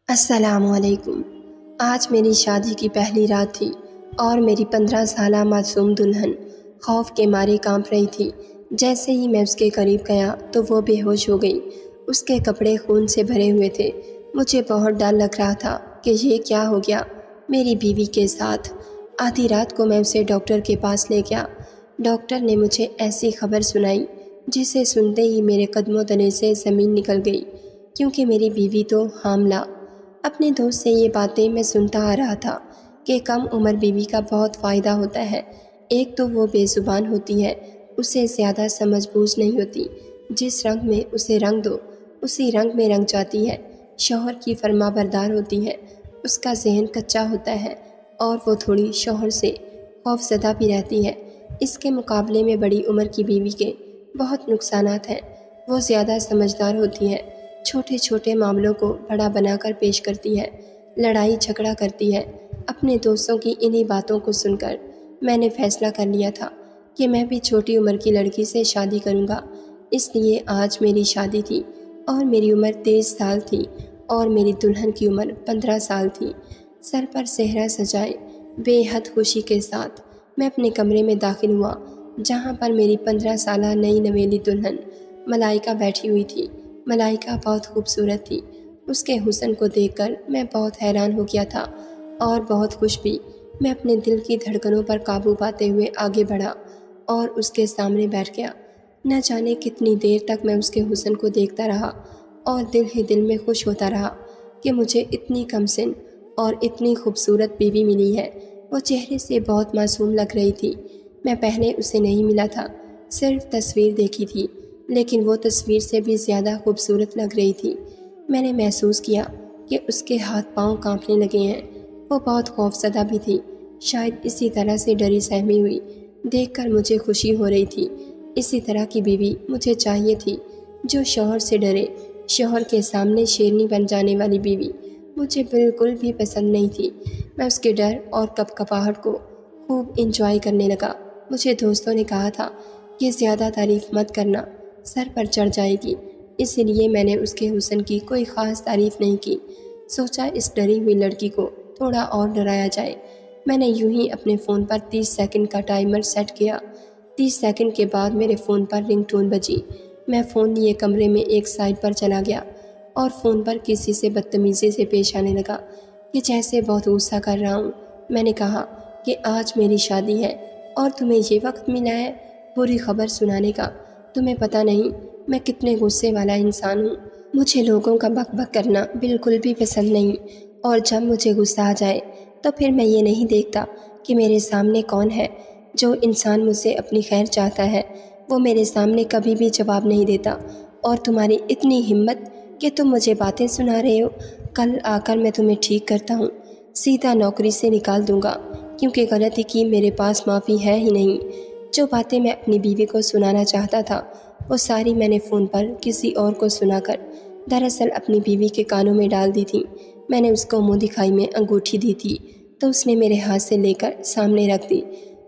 السلام علیکم۔ آج میری شادی کی پہلی رات تھی اور میری 15 سالہ معصوم دلہن خوف کے مارے کانپ رہی تھی۔ جیسے ہی میں اس کے قریب گیا تو وہ بے ہوش ہو گئی۔ اس کے کپڑے خون سے بھرے ہوئے تھے۔ مجھے بہت ڈر لگ رہا تھا کہ یہ کیا ہو گیا میری بیوی کے ساتھ۔ آدھی رات کو میں اسے ڈاکٹر کے پاس لے گیا۔ ڈاکٹر نے مجھے ایسی خبر سنائی جسے سنتے ہی میرے قدموں تلے سے زمین نکل گئی، کیونکہ میری بیوی تو حاملہ۔ اپنے دوست سے یہ باتیں میں سنتا آ رہا تھا کہ کم عمر بیوی کا بہت فائدہ ہوتا ہے۔ ایک تو وہ بے زبان ہوتی ہے، اسے زیادہ سمجھ بوجھ نہیں ہوتی۔ جس رنگ میں اسے رنگ دو اسی رنگ میں رنگ جاتی ہے۔ شوہر کی فرما بردار ہوتی ہے، اس کا ذہن کچا ہوتا ہے اور وہ تھوڑی شوہر سے خوف زدہ بھی رہتی ہے۔ اس کے مقابلے میں بڑی عمر کی بیوی کے بہت نقصانات ہیں۔ وہ زیادہ سمجھدار ہوتی ہے، چھوٹے چھوٹے معاملوں کو بڑا بنا کر پیش کرتی ہے، لڑائی جھگڑا کرتی ہے۔ اپنے دوستوں کی انہی باتوں کو سن کر میں نے فیصلہ کر لیا تھا کہ میں بھی چھوٹی عمر کی لڑکی سے شادی کروں گا۔ اس لیے آج میری شادی تھی اور میری عمر 23 سال تھی اور میری دلہن کی عمر 15 سال تھی۔ سر پر صحرا سجائے بے حد خوشی کے ساتھ میں اپنے کمرے میں داخل ہوا، جہاں پر میری 15 سالہ نئی نویلی دلہن ملائکہ بیٹھی ہوئی تھی۔ ملائکہ بہت خوبصورت تھی۔ اس کے حسن کو دیکھ کر میں بہت حیران ہو گیا تھا اور بہت خوش بھی۔ میں اپنے دل کی دھڑکنوں پر قابو پاتے ہوئے آگے بڑھا اور اس کے سامنے بیٹھ گیا۔ نہ جانے کتنی دیر تک میں اس کے حسن کو دیکھتا رہا اور دل ہی دل میں خوش ہوتا رہا کہ مجھے اتنی کم سن اور اتنی خوبصورت بیوی ملی ہے۔ وہ چہرے سے بہت معصوم لگ رہی تھی۔ میں پہلے اسے نہیں ملا تھا، صرف تصویر دیکھی تھی، لیکن وہ تصویر سے بھی زیادہ خوبصورت لگ رہی تھی۔ میں نے محسوس کیا کہ اس کے ہاتھ پاؤں کانپنے لگے ہیں۔ وہ بہت خوف زدہ بھی تھی، شاید اسی طرح سے ڈری سہمی ہوئی۔ دیکھ کر مجھے خوشی ہو رہی تھی۔ اسی طرح کی بیوی مجھے چاہیے تھی، جو شوہر سے ڈرے۔ شوہر کے سامنے شیرنی بن جانے والی بیوی مجھے بالکل بھی پسند نہیں تھی۔ میں اس کے ڈر اور کپکپاہٹ کو خوب انجوائے کرنے لگا۔ مجھے دوستوں نے کہا تھا کہ زیادہ تعریف مت کرنا، سر پر چڑھ جائے گی، اسی لیے میں نے اس کے حسن کی کوئی خاص تعریف نہیں کی۔ سوچا اس ڈری ہوئی لڑکی کو تھوڑا اور ڈرایا جائے۔ میں نے یوں ہی اپنے فون پر 30 سیکنڈ کا ٹائمر سیٹ کیا۔ 30 سیکنڈ کے بعد میرے فون پر رنگ ٹون بجی۔ میں فون لیے کمرے میں ایک سائڈ پر چلا گیا اور فون پر کسی سے بدتمیزی سے پیش آنے لگا کہ جیسے بہت غصہ کر رہا ہوں۔ میں نے کہا کہ آج میری شادی ہے اور تمہیں یہ وقت ملا ہے بری خبر سنانے کا۔ تمہیں پتہ نہیں میں کتنے غصے والا انسان ہوں۔ مجھے لوگوں کا بک بک کرنا بالکل بھی پسند نہیں، اور جب مجھے غصہ آ جائے تو پھر میں یہ نہیں دیکھتا کہ میرے سامنے کون ہے۔ جو انسان مجھ سے اپنی خیر چاہتا ہے وہ میرے سامنے کبھی بھی جواب نہیں دیتا، اور تمہاری اتنی ہمت کہ تم مجھے باتیں سنا رہے ہو۔ کل آ کر میں تمہیں ٹھیک کرتا ہوں، سیدھا نوکری سے نکال دوں گا، کیونکہ غلطی کی میرے پاس معافی ہے ہی نہیں۔ جو باتیں میں اپنی بیوی کو سنانا چاہتا تھا وہ ساری میں نے فون پر کسی اور کو سنا کر دراصل اپنی بیوی کے کانوں میں ڈال دی تھی۔ میں نے اس کو منہ دکھائی میں انگوٹھی دی تھی تو اس نے میرے ہاتھ سے لے کر سامنے رکھ دی۔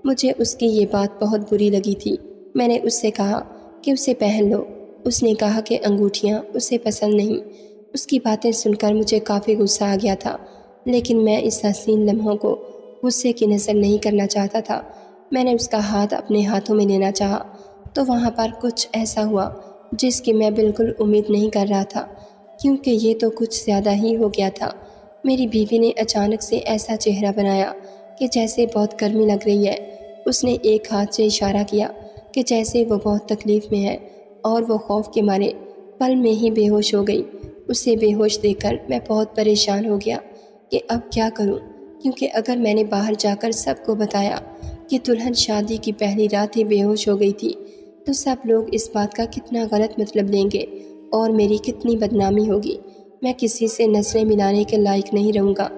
مجھے اس کی یہ بات بہت بری لگی تھی۔ میں نے اس سے کہا کہ اسے پہن لو۔ اس نے کہا کہ انگوٹھیاں اسے پسند نہیں۔ اس کی باتیں سن کر مجھے کافی غصہ آ گیا تھا، لیکن میں اس حسین لمحوں کو غصے کی نظر نہیں کرنا چاہتا تھا۔ میں نے اس کا ہاتھ اپنے ہاتھوں میں لینا چاہا تو وہاں پر کچھ ایسا ہوا جس کی میں بالکل امید نہیں کر رہا تھا، کیونکہ یہ تو کچھ زیادہ ہی ہو گیا تھا۔ میری بیوی نے اچانک سے ایسا چہرہ بنایا کہ جیسے بہت گرمی لگ رہی ہے۔ اس نے ایک ہاتھ سے اشارہ کیا کہ جیسے وہ بہت تکلیف میں ہے، اور وہ خوف کے مارے پل میں ہی بے ہوش ہو گئی۔ اسے بے ہوش دیکھ کر میں بہت پریشان ہو گیا کہ اب کیا کروں، کیونکہ اگر میں نے باہر جا کر سب کو بتایا کہ دلہن شادی کی پہلی رات ہی بے ہوش ہو گئی تھی تو سب لوگ اس بات کا کتنا غلط مطلب لیں گے اور میری کتنی بدنامی ہوگی۔ میں کسی سے نظریں ملانے کے لائق نہیں رہوں گا۔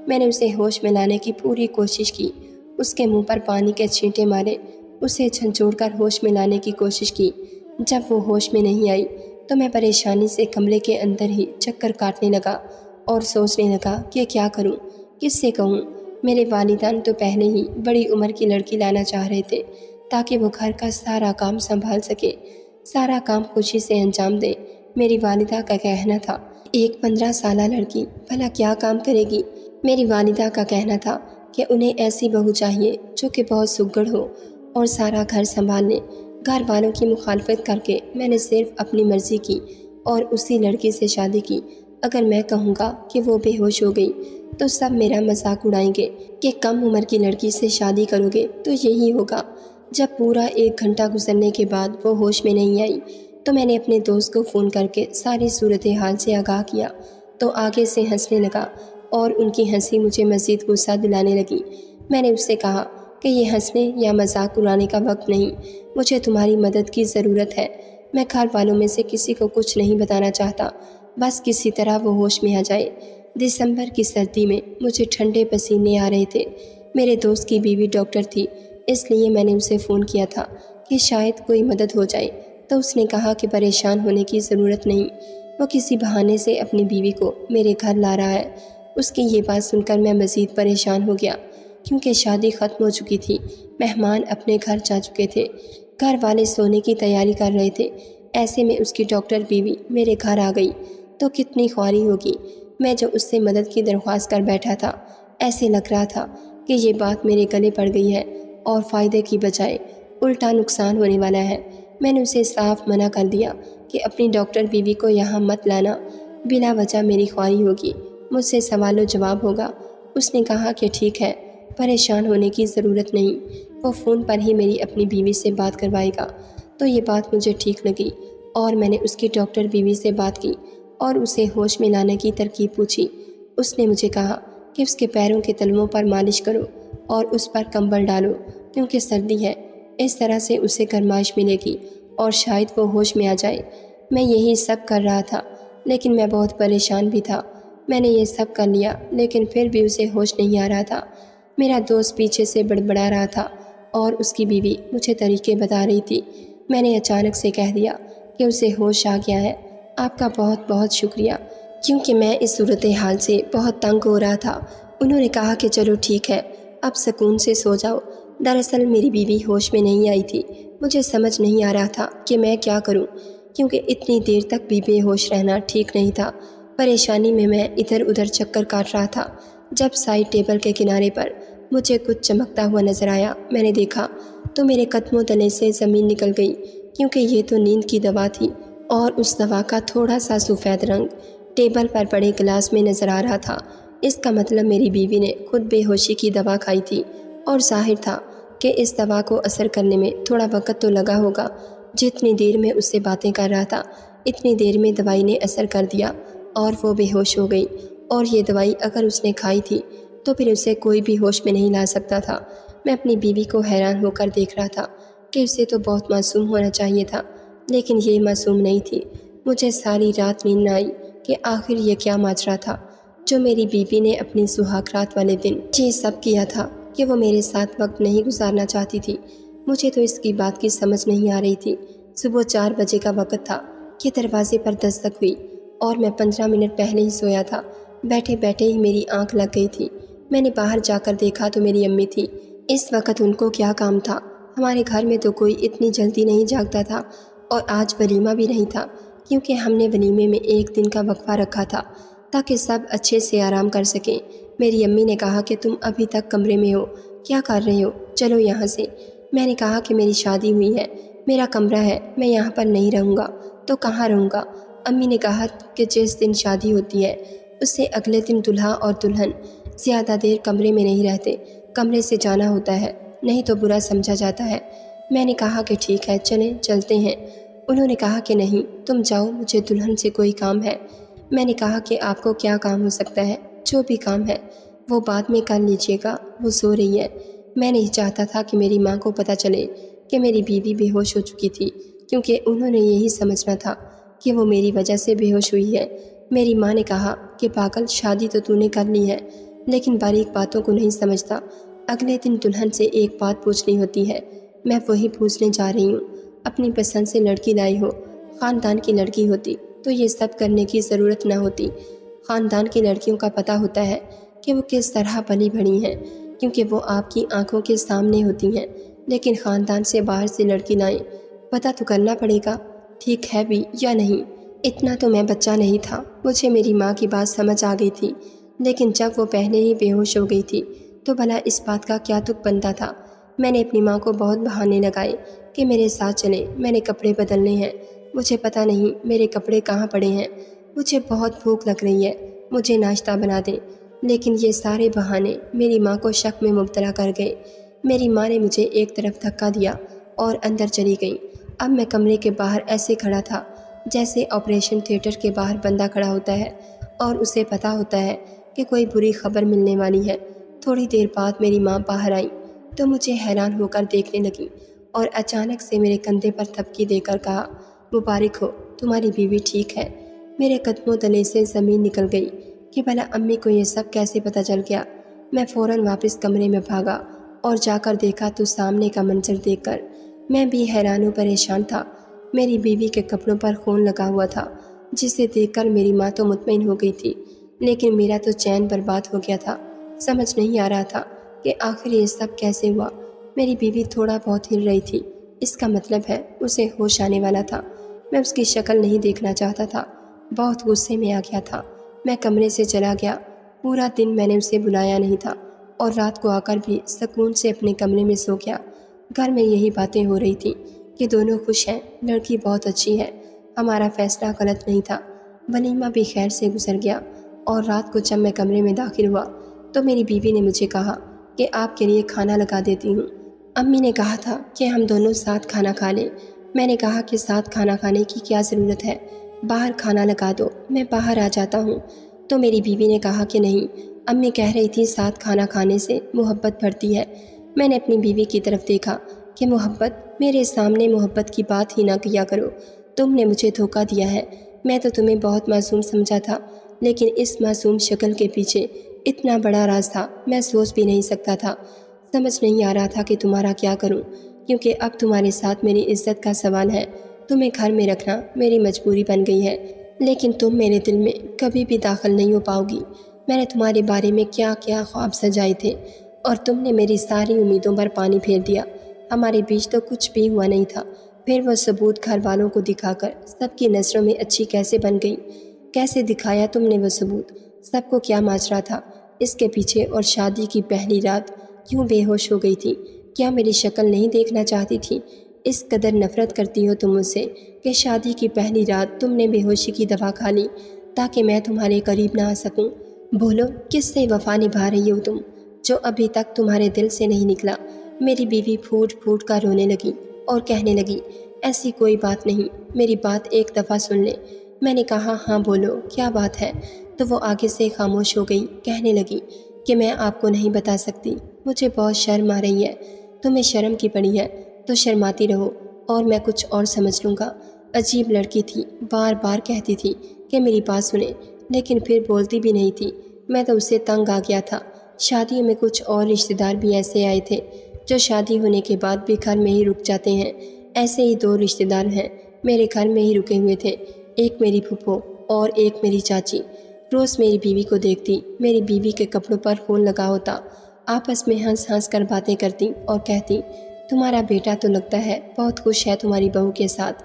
میں نے اسے ہوش میں لانے کی پوری کوشش کی، اس کے منہ پر پانی کے چھینٹے مارے، اسے جھنجھوڑ کر ہوش میں لانے کی کوشش کی۔ جب وہ ہوش میں نہیں آئی تو میں پریشانی سے کمرے کے اندر ہی چکر کاٹنے لگا اور سوچنے لگا کہ کیا کروں، کس سے کہوں۔ میرے والدین تو پہلے ہی بڑی عمر کی لڑکی لانا چاہ رہے تھے تاکہ وہ گھر کا سارا کام سنبھال سکے، سارا کام خوشی سے انجام دے۔ میری والدہ کا کہنا تھا ایک 15 سالہ لڑکی بھلا کیا کام کرے گی؟ میری والدہ کا کہنا تھا کہ انہیں ایسی بہو چاہیے جو کہ بہت سگڑ ہو اور سارا گھر سنبھال لے۔ گھر والوں کی مخالفت کر کے میں نے صرف اپنی مرضی کی اور اسی لڑکی سے شادی کی۔ اگر میں کہوں گا کہ وہ بے ہوش ہو گئی تو سب میرا مذاق اڑائیں گے کہ کم عمر کی لڑکی سے شادی کرو گے تو یہی ہوگا۔ جب پورا 1 گھنٹہ گزرنے کے بعد وہ ہوش میں نہیں آئی تو میں نے اپنے دوست کو فون کر کے ساری صورتحال سے آگاہ کیا تو آگے سے ہنسنے لگا اور ان کی ہنسی مجھے مزید غصہ دلانے لگی۔ میں نے اس سے کہا کہ یہ ہنسنے یا مذاق اڑانے کا وقت نہیں، مجھے تمہاری مدد کی ضرورت ہے۔ میں گھر والوں میں سے کسی کو کچھ نہیں بتانا چاہتا، بس کسی طرح وہ ہوش میں آ جائے۔ دسمبر کی سردی میں مجھے ٹھنڈے پسینے آ رہے تھے۔ میرے دوست کی بیوی ڈاکٹر تھی، اس لیے میں نے اسے فون کیا تھا کہ شاید کوئی مدد ہو جائے، تو اس نے کہا کہ پریشان ہونے کی ضرورت نہیں، وہ کسی بہانے سے اپنی بیوی کو میرے گھر لا رہا ہے۔ اس کی یہ بات سن کر میں مزید پریشان ہو گیا کیونکہ شادی ختم ہو چکی تھی، مہمان اپنے گھر جا چکے تھے، گھر والے سونے کی تیاری کر رہے تھے۔ ایسے میں اس کی ڈاکٹر بیوی میرے گھر آ گئی تو کتنی خواری ہوگی۔ میں جو اس سے مدد کی درخواست کر بیٹھا تھا، ایسے لگ رہا تھا کہ یہ بات میرے گلے پڑ گئی ہے اور فائدے کی بجائے الٹا نقصان ہونے والا ہے۔ میں نے اسے صاف منع کر دیا کہ اپنی ڈاکٹر بیوی کو یہاں مت لانا، بلا وجہ میری خواری ہوگی، مجھ سے سوال و جواب ہوگا۔ اس نے کہا کہ ٹھیک ہے، پریشان ہونے کی ضرورت نہیں، وہ فون پر ہی میری اپنی بیوی سے بات کروائے گا۔ تو یہ بات مجھے ٹھیک لگی اور میں نے اس کی ڈاکٹر بیوی سے بات کی اور اسے ہوش میں لانے کی ترکیب پوچھی۔ اس نے مجھے کہا کہ اس کے پیروں کے تلووں پر مالش کرو اور اس پر کمبل ڈالو کیونکہ سردی ہے، اس طرح سے اسے گرمائش ملے گی اور شاید وہ ہوش میں آ جائے۔ میں یہی سب کر رہا تھا لیکن میں بہت پریشان بھی تھا۔ میں نے یہ سب کر لیا لیکن پھر بھی اسے ہوش نہیں آ رہا تھا۔ میرا دوست پیچھے سے بڑبڑا رہا تھا اور اس کی بیوی مجھے طریقے بتا رہی تھی۔ میں نے اچانک سے کہہ دیا کہ اسے ہوش آ گیا ہے۔ آپ کا بہت بہت شکریہ، کیونکہ میں اس صورتحال سے بہت تنگ ہو رہا تھا۔ انہوں نے کہا کہ چلو ٹھیک ہے، اب سکون سے سو جاؤ۔ دراصل میری بیوی ہوش میں نہیں آئی تھی، مجھے سمجھ نہیں آ رہا تھا کہ میں کیا کروں کیونکہ اتنی دیر تک بھی بے ہوش رہنا ٹھیک نہیں تھا۔ پریشانی میں ادھر ادھر چکر کاٹ رہا تھا۔ جب سائڈ ٹیبل کے کنارے پر مجھے کچھ چمکتا ہوا نظر آیا، میں نے دیکھا تو میرے قدموں تلے سے زمین نکل گئی کیونکہ یہ تو نیند کی دوا تھی اور اس دوا کا تھوڑا سا سفید رنگ ٹیبل پر پڑے گلاس میں نظر آ رہا تھا۔ اس کا مطلب میری بیوی نے خود بے ہوشی کی دوا کھائی تھی اور ظاہر تھا کہ اس دوا کو اثر کرنے میں تھوڑا وقت تو لگا ہوگا۔ جتنی دیر میں اس سے باتیں کر رہا تھا اتنی دیر میں دوائی نے اثر کر دیا اور وہ بے ہوش ہو گئی، اور یہ دوائی اگر اس نے کھائی تھی تو پھر اسے کوئی بھی ہوش میں نہیں لا سکتا تھا۔ میں اپنی بیوی کو حیران ہو کر دیکھ رہا تھا کہ اسے تو بہت معصوم ہونا چاہیے تھا لیکن یہ معصوم نہیں تھی۔ مجھے ساری رات نیند نہ آئی کہ آخر یہ کیا ماجرا تھا جو میری بیوی نے اپنی سہاگ رات والے دن یہ سب کیا تھا کہ وہ میرے ساتھ وقت نہیں گزارنا چاہتی تھی۔ مجھے تو اس کی بات کی سمجھ نہیں آ رہی تھی۔ صبح 4 بجے کا وقت تھا کہ دروازے پر دستک ہوئی اور میں 15 منٹ پہلے ہی سویا تھا۔ بیٹھے بیٹھے ہی میری آنکھ لگ گئی تھی۔ میں نے باہر جا کر دیکھا تو میری امی تھی۔ اس وقت ان کو کیا کام تھا؟ ہمارے گھر میں تو کوئی اتنی جلدی نہیں جاگتا تھا، اور آج ولیمہ بھی نہیں تھا کیونکہ ہم نے ولیمے میں 1 دن کا وقفہ رکھا تھا تاکہ سب اچھے سے آرام کر سکیں۔ میری امی نے کہا کہ تم ابھی تک کمرے میں ہو، کیا کر رہے ہو؟ چلو یہاں سے۔ میں نے کہا کہ میری شادی ہوئی ہے، میرا کمرہ ہے، میں یہاں پر نہیں رہوں گا۔ تو کہاں رہوں گا؟ امی نے کہا کہ جس دن شادی ہوتی ہے اس سے اگلے دن دلہا اور دلہن زیادہ دیر کمرے میں نہیں رہتے، کمرے سے جانا ہوتا ہے، نہیں تو برا سمجھا جاتا ہے۔ میں نے کہا کہ ٹھیک ہے، چلیں چلتے ہیں۔ انہوں نے کہا کہ نہیں، تم جاؤ، مجھے دلہن سے کوئی کام ہے۔ میں نے کہا کہ آپ کو کیا کام ہو سکتا ہے؟ جو بھی کام ہے وہ بعد میں کر لیجیے گا، وہ سو رہی ہے۔ میں نہیں چاہتا تھا کہ میری ماں کو پتہ چلے کہ میری بیوی بے ہوش ہو چکی تھی کیونکہ انہوں نے یہی سمجھنا تھا کہ وہ میری وجہ سے بے ہوش ہوئی ہے۔ میری ماں نے کہا کہ پاگل، شادی تو نے کر لی ہے لیکن باریک باتوں کو نہیں سمجھتا، اگلے دن دلہن سے ایک بات پوچھنی ہوتی ہے۔ میں وہی پوچھنے جا رہی ہوں۔ اپنی پسند سے لڑکی لائی ہو، خاندان کی لڑکی ہوتی تو یہ سب کرنے کی ضرورت نہ ہوتی۔ خاندان کی لڑکیوں کا پتہ ہوتا ہے کہ وہ کس طرح پلی بڑھی ہیں کیونکہ وہ آپ کی آنکھوں کے سامنے ہوتی ہیں، لیکن خاندان سے باہر سے لڑکی لائیں، پتہ تو کرنا پڑے گا، ٹھیک ہے بھی یا نہیں۔ اتنا تو میں بچہ نہیں تھا، مجھے میری ماں کی بات سمجھ آ گئی تھی، لیکن جب وہ پہلے ہی بے ہوش ہو گئی تھی تو بھلا اس بات کا کیا تک بنتا تھا۔ میں نے اپنی ماں کو بہت بہانے لگائے کہ میرے ساتھ چلیں، میں نے کپڑے بدلنے ہیں، مجھے پتہ نہیں میرے کپڑے کہاں پڑے ہیں، مجھے بہت بھوک لگ رہی ہے، مجھے ناشتہ بنا دیں۔ لیکن یہ سارے بہانے میری ماں کو شک میں مبتلا کر گئے۔ میری ماں نے مجھے ایک طرف دھکا دیا اور اندر چلی گئی۔ اب میں کمرے کے باہر ایسے کھڑا تھا جیسے آپریشن تھیٹر کے باہر بندہ کھڑا ہوتا ہے اور اسے پتہ ہوتا ہے کہ کوئی بری خبر ملنے والی ہے۔ تھوڑی دیر بعد میری ماں باہر آئی تو مجھے حیران ہو کر دیکھنے لگی اور اچانک سے میرے کندھے پر تھپکی دے کر کہا، مبارک ہو، تمہاری بیوی ٹھیک ہے۔ میرے قدموں تلے سے زمین نکل گئی کہ بھلا امی کو یہ سب کیسے پتہ چل گیا۔ میں فوراً واپس کمرے میں بھاگا اور جا کر دیکھا تو سامنے کا منظر دیکھ کر میں بھی حیران و پریشان تھا۔ میری بیوی کے کپڑوں پر خون لگا ہوا تھا، جسے دیکھ کر میری ماں تو مطمئن ہو گئی تھی، لیکن میرا تو چین برباد ہو گیا تھا۔ سمجھ نہیں آ رہا تھا کہ آخر یہ سب کیسے ہوا۔ میری بیوی تھوڑا بہت ہل رہی تھی، اس کا مطلب ہے اسے ہوش آنے والا تھا۔ میں اس کی شکل نہیں دیکھنا چاہتا تھا، بہت غصے میں آ گیا تھا۔ میں کمرے سے چلا گیا۔ پورا دن میں نے اسے بلایا نہیں تھا اور رات کو آ کر بھی سکون سے اپنے کمرے میں سو گیا۔ گھر میں یہی باتیں ہو رہی تھیں کہ دونوں خوش ہیں، لڑکی بہت اچھی ہے، ہمارا فیصلہ غلط نہیں تھا۔ ولیمہ بھی خیر سے گزر گیا اور رات کو جب میں کمرے میں داخل ہوا تو میری بیوی نے مجھے کہا کہ آپ کے لیے کھانا لگا دیتی ہوں۔ امی نے کہا تھا کہ ہم دونوں ساتھ کھانا کھا لیں۔ میں نے کہا کہ ساتھ کھانا کھانے کی کیا ضرورت ہے، باہر کھانا لگا دو، میں باہر آ جاتا ہوں۔ تو میری بیوی نے کہا کہ نہیں، امی کہہ رہی تھی ساتھ کھانا کھانے سے محبت بڑھتی ہے۔ میں نے اپنی بیوی کی طرف دیکھا کہ محبت، میرے سامنے محبت کی بات ہی نہ کیا کرو، تم نے مجھے دھوکہ دیا ہے۔ میں تو تمہیں بہت معصوم سمجھا تھا، لیکن اس معصوم شکل کے پیچھے اتنا بڑا راز تھا، میں سوچ بھی نہیں سکتا تھا۔ سمجھ نہیں آ رہا تھا کہ تمہارا کیا کروں، کیونکہ اب تمہارے ساتھ میری عزت کا سوال ہے۔ تمہیں گھر میں رکھنا میری مجبوری بن گئی ہے، لیکن تم میرے دل میں کبھی بھی داخل نہیں ہو پاؤ گی۔ میں نے تمہارے بارے میں کیا کیا خواب سجائے تھے اور تم نے میری ساری امیدوں پر پانی پھیر دیا۔ ہمارے بیچ تو کچھ بھی ہوا نہیں تھا، پھر وہ ثبوت گھر والوں کو دکھا کر سب کی نظروں میں اچھی کیسے بن گئی؟ کیسے دکھایا تم نے وہ ثبوت؟ سب کو کیا ماجرا تھا اس کے پیچھے؟ اور شادی کی پہلی رات کیوں بے ہوش ہو گئی تھی؟ کیا میری شکل نہیں دیکھنا چاہتی تھی؟ اس قدر نفرت کرتی ہو تم مجھ سے کہ شادی کی پہلی رات تم نے بے ہوشی کی دوا کھا لی تاکہ میں تمہارے قریب نہ آ سکوں۔ بولو، کس سے وفا نبھا رہی ہو تم جو ابھی تک تمہارے دل سے نہیں نکلا؟ میری بیوی پھوٹ پھوٹ کر رونے لگی اور کہنے لگی، ایسی کوئی بات نہیں، میری بات ایک دفعہ سن لے۔ میں نے کہا، ہاں بولو، کیا بات ہے؟ تو وہ آگے سے خاموش ہو گئی، کہنے لگی کہ میں آپ کو نہیں بتا سکتی، مجھے بہت شرم آ رہی ہے۔ تمہیں شرم کی پڑی ہے تو شرماتی رہو اور میں کچھ اور سمجھ لوں گا۔ عجیب لڑکی تھی، بار بار کہتی تھی کہ میری بات سنیں، لیکن پھر بولتی بھی نہیں تھی۔ میں تو اسے تنگ آ گیا تھا۔ شادیوں میں کچھ اور رشتہ دار بھی ایسے آئے تھے جو شادی ہونے کے بعد بھی گھر میں ہی رک جاتے ہیں۔ ایسے ہی 2 رشتہ دار ہیں، میرے گھر میں ہی رکے ہوئے تھے، ایک میری پھپھو اور ایک میری چاچی۔ روز میری بیوی کو دیکھتی، میری بیوی کے کپڑوں پر خون لگا ہوتا، آپس میں ہنس ہنس کر باتیں کرتی اور کہتی، تمہارا بیٹا تو لگتا ہے بہت خوش ہے تمہاری بہو کے ساتھ۔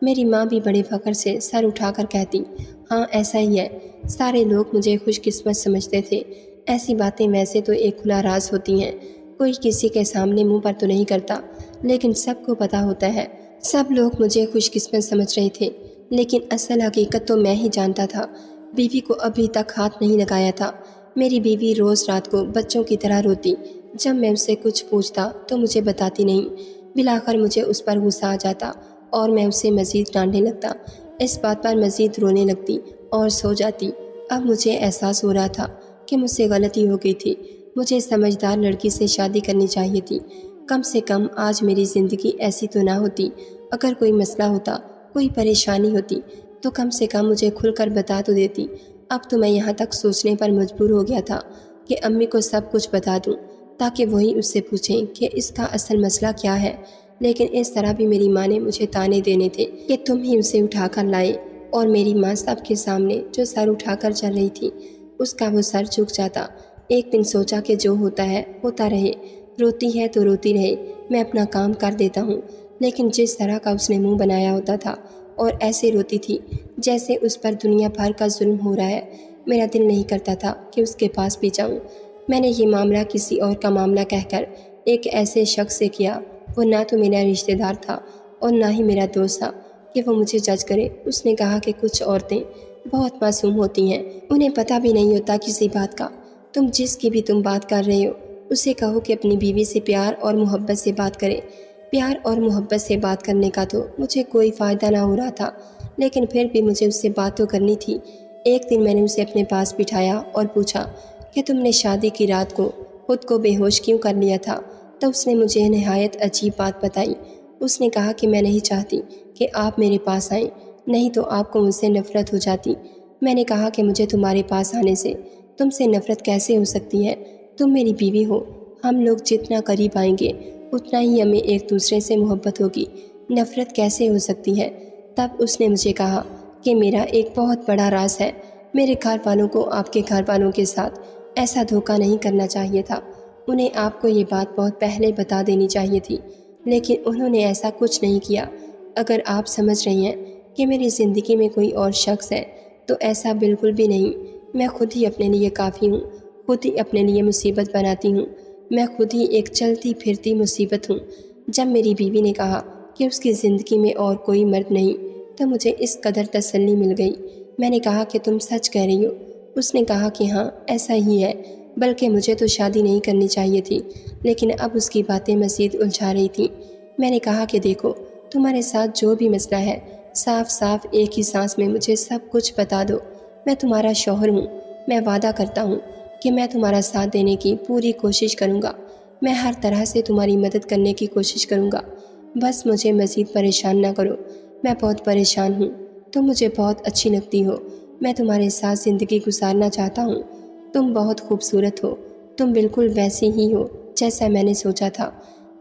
میری ماں بھی بڑے فخر سے سر اٹھا کر کہتی، ہاں ایسا ہی ہے، سارے لوگ مجھے خوش قسمت سمجھتے تھے۔ ایسی باتیں ویسے تو ایک کھلا راز ہوتی ہیں، کوئی کسی کے سامنے منہ پر تو نہیں کرتا، لیکن سب کو پتہ ہوتا ہے۔ سب لوگ مجھے خوش قسمت سمجھ رہے تھے، لیکن اصل حقیقت تو میں ہی جانتا تھا۔ بیوی کو ابھی تک ہاتھ نہیں لگایا تھا۔ میری بیوی روز رات کو بچوں کی طرح روتی، جب میں اس سے کچھ پوچھتا تو مجھے بتاتی نہیں۔ بالآخر مجھے اس پر غصہ آ جاتا اور میں اسے مزید ڈانٹنے لگتا، اس بات پر مزید رونے لگتی اور سو جاتی۔ اب مجھے احساس ہو رہا تھا کہ مجھ سے غلطی ہو گئی تھی، مجھے سمجھدار لڑکی سے شادی کرنی چاہیے تھی۔ کم سے کم آج میری زندگی ایسی تو نہ ہوتی۔ اگر کوئی مسئلہ ہوتا، کوئی پریشانی ہوتی تو کم سے کم مجھے کھل کر بتا تو دیتی۔ اب تو میں یہاں تک سوچنے پر مجبور ہو گیا تھا کہ امی کو سب کچھ بتا دوں تاکہ وہی اس سے پوچھیں کہ اس کا اصل مسئلہ کیا ہے۔ لیکن اس طرح بھی میری ماں نے مجھے تانے دینے تھے کہ تم ہی اسے اٹھا کر لائے، اور میری ماں سب کے سامنے جو سر اٹھا کر چل رہی تھی اس کا وہ سر جھک جاتا۔ ایک دن سوچا کہ جو ہوتا ہے ہوتا رہے، روتی ہے تو روتی رہے، میں اپنا کام کر دیتا ہوں۔ لیکن جس طرح کا اس نے منہ بنایا ہوتا تھا اور ایسے روتی تھی جیسے اس پر دنیا بھر کا ظلم ہو رہا ہے۔ میرا دل نہیں کرتا تھا کہ اس کے پاس بھی جاؤں۔ میں نے یہ معاملہ کسی اور کا معاملہ کہہ کر ایک ایسے شخص سے کیا، وہ نہ تو میرا رشتہ دار تھا اور نہ ہی میرا دوست تھا کہ وہ مجھے جج کرے۔ اس نے کہا کہ کچھ عورتیں بہت معصوم ہوتی ہیں، انہیں پتہ بھی نہیں ہوتا کسی بات کا۔ تم جس کی بھی بات کر رہے ہو اسے کہو کہ اپنی بیوی سے پیار اور محبت سے بات کرے۔ پیار اور محبت سے بات کرنے کا تو مجھے کوئی فائدہ نہ ہو رہا تھا، لیکن پھر بھی مجھے اس سے بات تو کرنی تھی۔ ایک دن میں نے اسے اپنے پاس بٹھایا اور پوچھا کہ تم نے شادی کی رات کو خود کو بے ہوش کیوں کر لیا تھا؟ تو اس نے مجھے نہایت عجیب بات بتائی۔ اس نے کہا کہ میں نہیں چاہتی کہ آپ میرے پاس آئیں، نہیں تو آپ کو مجھ سے نفرت ہو جاتی۔ میں نے کہا کہ مجھے تمہارے پاس آنے سے تم سے نفرت کیسے ہو سکتی ہے؟ تم میری بیوی ہو، ہم لوگ جتنا قریب آئیں گے اتنا ہی ہمیں ایک دوسرے سے محبت ہوگی، نفرت کیسے ہو سکتی ہے؟ تب اس نے مجھے کہا کہ میرا ایک بہت بڑا راز ہے، میرے گھر والوں کو آپ کے گھر والوں کے ساتھ ایسا دھوکہ نہیں کرنا چاہیے تھا، انہیں آپ کو یہ بات بہت پہلے بتا دینی چاہیے تھی، لیکن انہوں نے ایسا کچھ نہیں کیا۔ اگر آپ سمجھ رہی ہیں کہ میری زندگی میں کوئی اور شخص ہے تو ایسا بالکل بھی نہیں۔ میں خود ہی اپنے لیے کافی ہوں، خود ہی اپنے لیے مصیبت بناتی ہوں، میں خود ہی ایک چلتی پھرتی مصیبت ہوں۔ جب میری بیوی نے کہا کہ اس کی زندگی میں اور کوئی مرد نہیں تو مجھے اس قدر تسلی مل گئی۔ میں نے کہا کہ تم سچ کہہ رہی ہو؟ اس نے کہا کہ ہاں ایسا ہی ہے، بلکہ مجھے تو شادی نہیں کرنی چاہیے تھی، لیکن اب اس کی باتیں مزید الجھا رہی تھیں۔ میں نے کہا کہ دیکھو، تمہارے ساتھ جو بھی مسئلہ ہے صاف صاف ایک ہی سانس میں مجھے سب کچھ بتا دو۔ میں تمہارا شوہر ہوں، میں وعدہ کرتا ہوں کہ میں تمہارا ساتھ دینے کی پوری کوشش کروں گا، میں ہر طرح سے تمہاری مدد کرنے کی کوشش کروں گا، بس مجھے مزید پریشان نہ کرو۔ میں بہت پریشان ہوں، تم مجھے بہت اچھی لگتی ہو، میں تمہارے ساتھ زندگی گزارنا چاہتا ہوں، تم بہت خوبصورت ہو، تم بالکل ویسی ہی ہو جیسا میں نے سوچا تھا،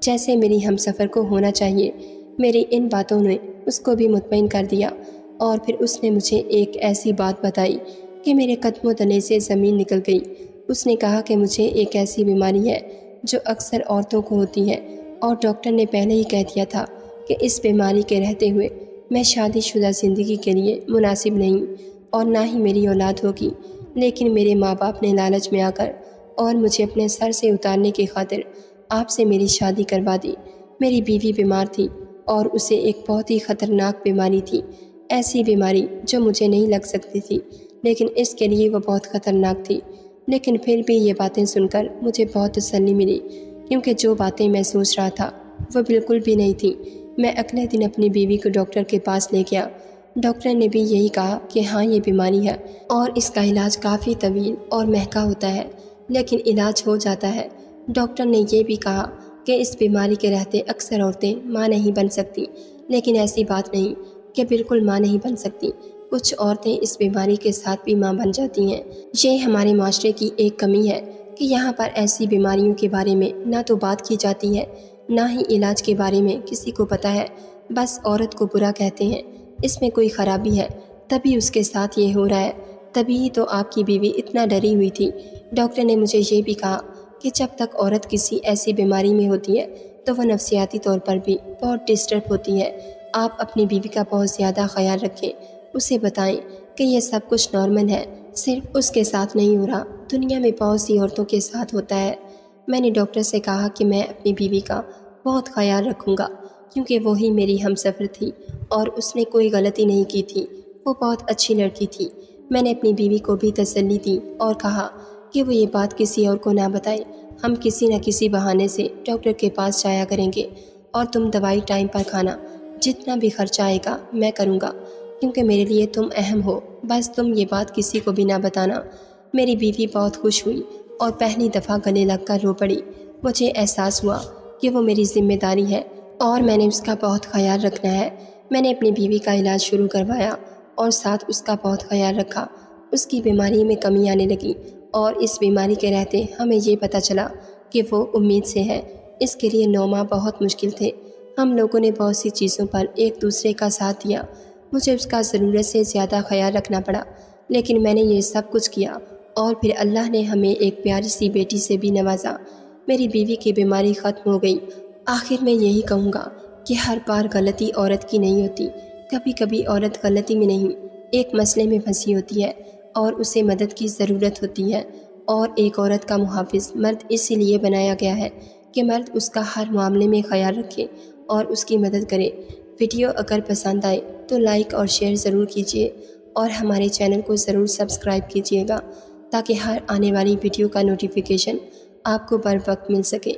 جیسے میری ہمسفر کو ہونا چاہیے۔ میری ان باتوں نے اس کو بھی مطمئن کر دیا، اور پھر اس نے مجھے ایک ایسی بات بتائی کہ میرے قدموں تلے سے زمین نکل گئی۔ اس نے کہا کہ مجھے ایک ایسی بیماری ہے جو اکثر عورتوں کو ہوتی ہے، اور ڈاکٹر نے پہلے ہی کہہ دیا تھا کہ اس بیماری کے رہتے ہوئے میں شادی شدہ زندگی کے لیے مناسب نہیں اور نہ ہی میری اولاد ہوگی، لیکن میرے ماں باپ نے لالچ میں آ کر اور مجھے اپنے سر سے اتارنے کی خاطر آپ سے میری شادی کروا دی۔ میری بیوی بیمار تھی اور اسے ایک بہت ہی خطرناک بیماری تھی، ایسی بیماری جو مجھے نہیں لگ سکتی تھی، لیکن اس کے لیے وہ بہت خطرناک تھی۔ لیکن پھر بھی یہ باتیں سن کر مجھے بہت تسلی ملی، کیونکہ جو باتیں میں سوچ رہا تھا وہ بالکل بھی نہیں تھیں۔ میں اگلے دن اپنی بیوی کو ڈاکٹر کے پاس لے گیا۔ ڈاکٹر نے بھی یہی کہا کہ ہاں یہ بیماری ہے اور اس کا علاج کافی طویل اور مہنگا ہوتا ہے، لیکن علاج ہو جاتا ہے۔ ڈاکٹر نے یہ بھی کہا کہ اس بیماری کے رہتے اکثر عورتیں ماں نہیں بن سکتی، لیکن ایسی بات نہیں کہ بالکل ماں نہیں بن سکتی، کچھ عورتیں اس بیماری کے ساتھ بھی ماں بن جاتی ہیں۔ یہ ہمارے معاشرے کی ایک کمی ہے کہ یہاں پر ایسی بیماریوں کے بارے میں نہ تو بات کی جاتی ہے، نہ ہی علاج کے بارے میں کسی کو پتہ ہے، بس عورت کو برا کہتے ہیں۔ اس میں کوئی خرابی ہے تبھی اس کے ساتھ یہ ہو رہا ہے، تبھی تو آپ کی بیوی اتنا ڈری ہوئی تھی۔ ڈاکٹر نے مجھے یہ بھی کہا کہ جب تک عورت کسی ایسی بیماری میں ہوتی ہے تو وہ نفسیاتی طور پر بھی بہت ڈسٹرب ہوتی ہے۔ آپ اپنی بیوی کا بہت زیادہ خیال رکھیں، اسے بتائیں کہ یہ سب کچھ نارمل ہے، صرف اس کے ساتھ نہیں ہو رہا، دنیا میں بہت سی عورتوں کے ساتھ ہوتا ہے۔ میں نے ڈاکٹر سے کہا کہ میں اپنی بیوی کا بہت خیال رکھوں گا، کیونکہ وہی میری ہمسفر تھی اور اس نے کوئی غلطی نہیں کی تھی، وہ بہت اچھی لڑکی تھی۔ میں نے اپنی بیوی کو بھی تسلی دی اور کہا کہ وہ یہ بات کسی اور کو نہ بتائے، ہم کسی نہ کسی بہانے سے ڈاکٹر کے پاس جایا کریں گے، اور تم دوائی ٹائم پر کھانا، جتنا بھی خرچہ آئے گا میں کروں گا، کیونکہ میرے لیے تم اہم ہو، بس تم یہ بات کسی کو بھی نہ بتانا۔ میری بیوی بہت خوش ہوئی اور پہلی دفعہ گلے لگ کر رو پڑی۔ مجھے احساس ہوا کہ وہ میری ذمہ داری ہے اور میں نے اس کا بہت خیال رکھنا ہے۔ میں نے اپنی بیوی کا علاج شروع کروایا اور ساتھ اس کا بہت خیال رکھا۔ اس کی بیماری میں کمی آنے لگی اور اس بیماری کے رہتے ہمیں یہ پتہ چلا کہ وہ امید سے ہے۔ اس کے لیے 9 ماہ بہت مشکل تھے، ہم لوگوں نے بہت سی چیزوں پر ایک دوسرے کا ساتھ دیا، مجھے اس کا ضرورت سے زیادہ خیال رکھنا پڑا، لیکن میں نے یہ سب کچھ کیا، اور پھر اللہ نے ہمیں ایک پیاری سی بیٹی سے بھی نوازا۔ میری بیوی کی بیماری ختم ہو گئی۔ آخر میں یہی کہوں گا کہ ہر بار غلطی عورت کی نہیں ہوتی، کبھی کبھی عورت غلطی میں نہیں، ایک مسئلے میں پھنسی ہوتی ہے اور اسے مدد کی ضرورت ہوتی ہے، اور ایک عورت کا محافظ مرد اسی لیے بنایا گیا ہے کہ مرد اس کا ہر معاملے میں خیال رکھے اور اس کی مدد کرے۔ ویڈیو اگر پسند آئے تو لائک اور شیئر ضرور کیجیے، اور ہمارے چینل کو ضرور سبسکرائب کیجیے گا تاکہ ہر آنے والی ویڈیو کا نوٹیفیکیشن آپ کو بر وقت مل سکے۔